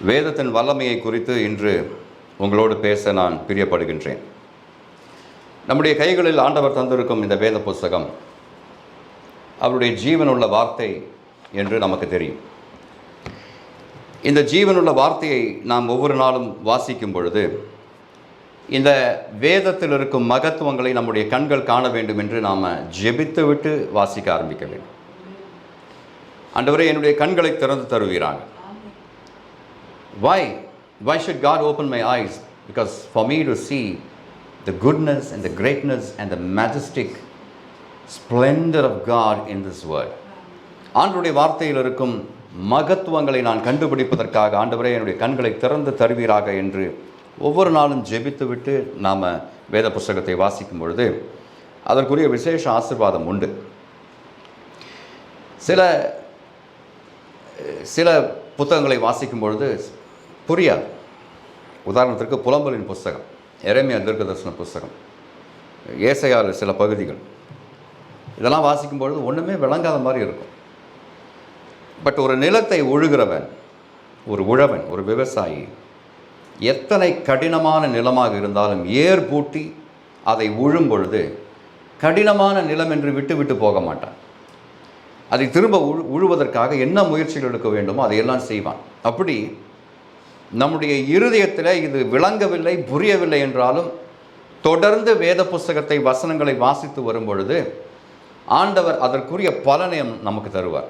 வேதத்தின் வல்லமையை குறித்து இன்று உங்களோடு பேச நான் பிரியப்படுகின்றேன். நம்முடைய கைகளில் ஆண்டவர் தந்திருக்கும் இந்த வேத புஸ்தகம் அவருடைய ஜீவனுள்ள வார்த்தை என்று நமக்கு தெரியும். இந்த ஜீவனுள்ள வார்த்தையை நாம் ஒவ்வொரு நாளும் வாசிக்கும் பொழுது இந்த வேதத்தில் இருக்கும் மகத்துவங்களை நம்முடைய கண்கள் காண வேண்டும் என்று நாம் ஜெபித்து விட்டு வாசிக்க ஆரம்பிக்க வேண்டும். ஆண்டவரே, என்னுடைய கண்களை திறந்து தருவீராங்க. Why should God open my eyes? Because for me to see the goodness and the greatness and the majestic splendor of God in this word. ஆண்டவருடைய வார்த்தையில் இருக்கும் மகத்துவங்களை நான் கண்டுபிடிப்பதற்காக ஆண்டவரே என்னுடைய கண்களை திறந்து தருவீராக என்று ஒவ்வொரு நாளும் ஜெபித்து விட்டு நாம் வேத புஸ்தகத்தை வாசிக்கும் பொழுது அதற்குரிய விசேஷ ஆசீர்வாதம் உண்டு. சில புத்தகங்களை வாசிக்கும் பொழுது புரியாது. உதாரணத்திற்கு புலம்பலின் புஸ்தகம், எரேமியா தீர்க்கதரிசன புஸ்தகம், ஏசாயாவில் சில பகுதிகள், இதெல்லாம் வாசிக்கும் பொழுது ஒன்றுமே விளங்காத மாதிரி இருக்கும். பட் ஒரு நிலத்தை உழுகிறவன், ஒரு உழவன், ஒரு விவசாயி எத்தனை கடினமான நிலமாக இருந்தாலும் ஏர் பூட்டி அதை உழும் பொழுது கடினமான நிலம் என்று விட்டு போக மாட்டான். அதை திரும்ப உழுவதற்காக என்ன முயற்சிகள் எடுக்க வேண்டுமோ அதையெல்லாம் செய்வான். அப்படி நம்முடைய இருதயத்தில் இது விளங்கவில்லை, புரியவில்லை என்றாலும் தொடர்ந்து வேத புஸ்தகத்தை, வசனங்களை வாசித்து வரும் பொழுது ஆண்டவர் அதற்குரிய பலனை நமக்கு தருவார்.